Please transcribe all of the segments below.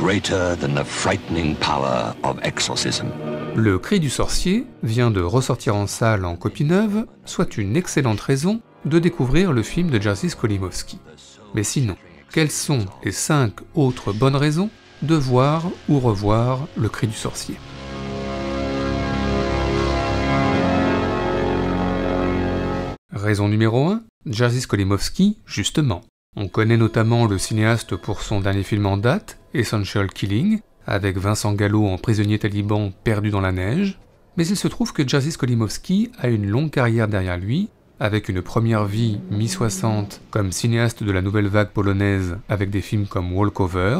greater than the frightening power of exorcism. Le Cri du sorcier vient de ressortir en salle en copie neuve, soit une excellente raison de découvrir le film de Jerzy Skolimowski. Mais sinon, quelles sont les 5 autres bonnes raisons de voir ou revoir le Cri du sorcier? Raison numéro 1, Jerzy Skolimowski, justement. On connaît notamment le cinéaste pour son dernier film en date, Essential Killing, avec Vincent Gallo en prisonnier taliban perdu dans la neige, mais il se trouve que Jerzy Skolimowski a une longue carrière derrière lui, avec une première vie mi-60 comme cinéaste de la nouvelle vague polonaise avec des films comme Walkover,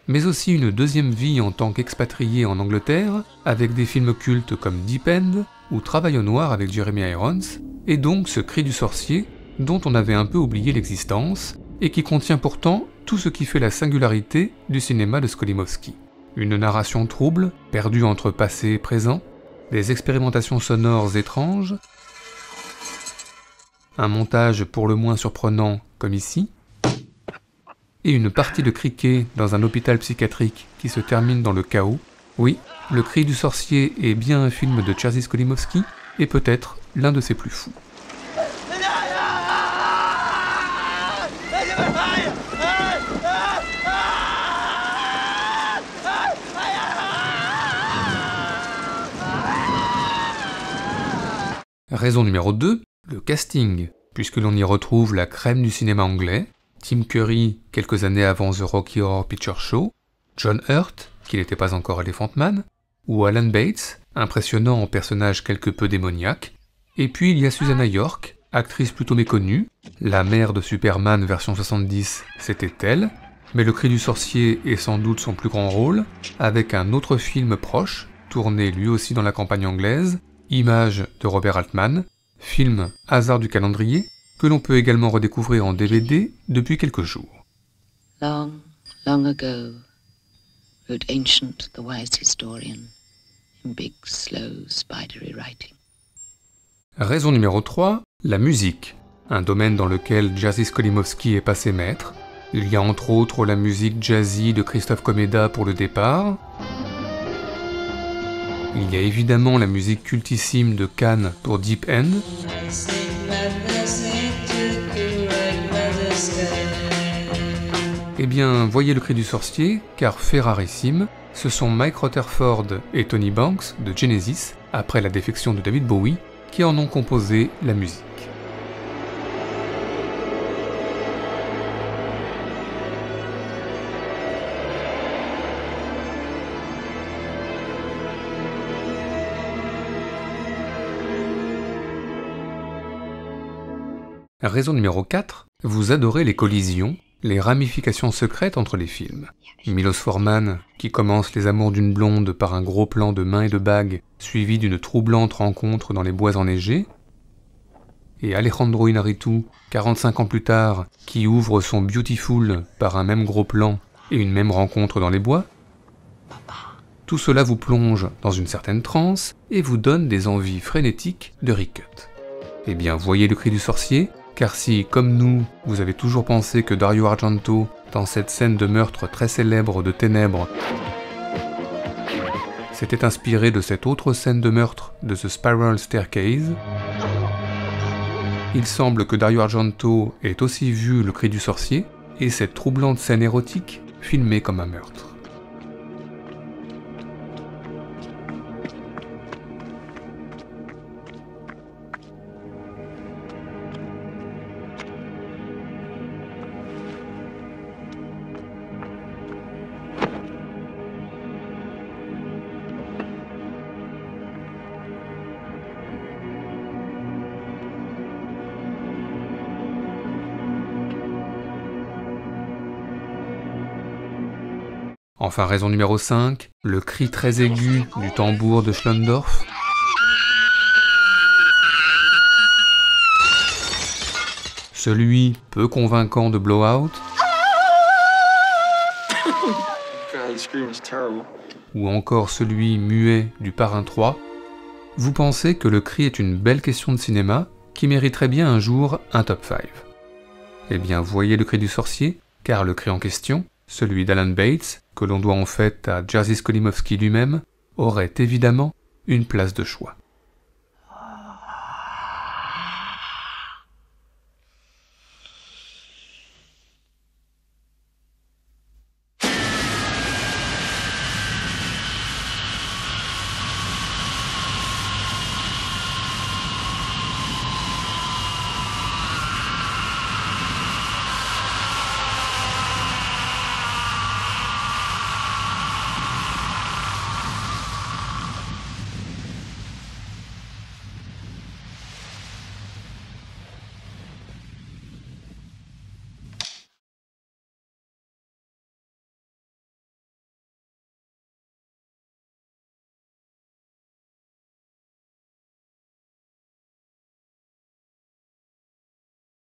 mais aussi une deuxième vie en tant qu'expatrié en Angleterre, avec des films cultes comme Deep End ou Travail au noir avec Jeremy Irons, et donc ce Cri du sorcier dont on avait un peu oublié l'existence, et qui contient pourtant tout ce qui fait la singularité du cinéma de Skolimowski. Une narration trouble, perdue entre passé et présent, des expérimentations sonores étranges, un montage pour le moins surprenant comme ici, et une partie de cricket dans un hôpital psychiatrique qui se termine dans le chaos. Oui, Le Cri du sorcier est bien un film de Jerzy Skolimowski, et peut-être l'un de ses plus fous. Raison numéro 2, le casting, puisque l'on y retrouve la crème du cinéma anglais, Tim Curry quelques années avant The Rocky Horror Picture Show, John Hurt, qui n'était pas encore Elephant Man, ou Alan Bates, impressionnant en personnage quelque peu démoniaque, et puis il y a Susanna York, actrice plutôt méconnue, la mère de Superman version 70, c'était elle, mais Le Cri du sorcier est sans doute son plus grand rôle, avec un autre film proche, tourné lui aussi dans la campagne anglaise, Image de Robert Altman, film hasard du calendrier, que l'on peut également redécouvrir en DVD depuis quelques jours. Long, long ago, wrote Ancient the wise historian, in big, slow, spidery writing. Raison numéro 3, la musique, un domaine dans lequel Jerzy Skolimowski est passé maître. Il y a entre autres la musique jazzy de Christophe Komeda pour le départ. Il y a évidemment la musique cultissime de Cannes pour Deep End. Eh bien, voyez Le Cri du sorcier, car fait rarissime, ce sont Mike Rutherford et Tony Banks de Genesis, après la défection de David Bowie, qui en ont composé la musique. Raison numéro 4, vous adorez les collisions, les ramifications secrètes entre les films. Milos Forman, qui commence Les Amours d'une blonde par un gros plan de mains et de bagues, suivi d'une troublante rencontre dans les bois enneigés, et Alejandro Inarritu, 45 ans plus tard, qui ouvre son Beautiful par un même gros plan et une même rencontre dans les bois. Tout cela vous plonge dans une certaine transe et vous donne des envies frénétiques de recut. Eh bien, voyez Le Cri du sorcier, car si, comme nous, vous avez toujours pensé que Dario Argento, dans cette scène de meurtre très célèbre de Ténèbres, s'était inspiré de cette autre scène de meurtre de The Spiral Staircase, il semble que Dario Argento ait aussi vu Le Cri du sorcier et cette troublante scène érotique filmée comme un meurtre. Enfin, raison numéro 5, le cri très aigu du tambour de Schlöndorff. Celui peu convaincant de Blowout. Ou encore celui muet du Parrain 3. Vous pensez que le cri est une belle question de cinéma qui mériterait bien un jour un top 5. Eh bien, voyez Le Cri du sorcier, car le cri en question, celui d'Alan Bates, que l'on doit en fait à Jerzy Skolimowski lui-même, aurait évidemment une place de choix.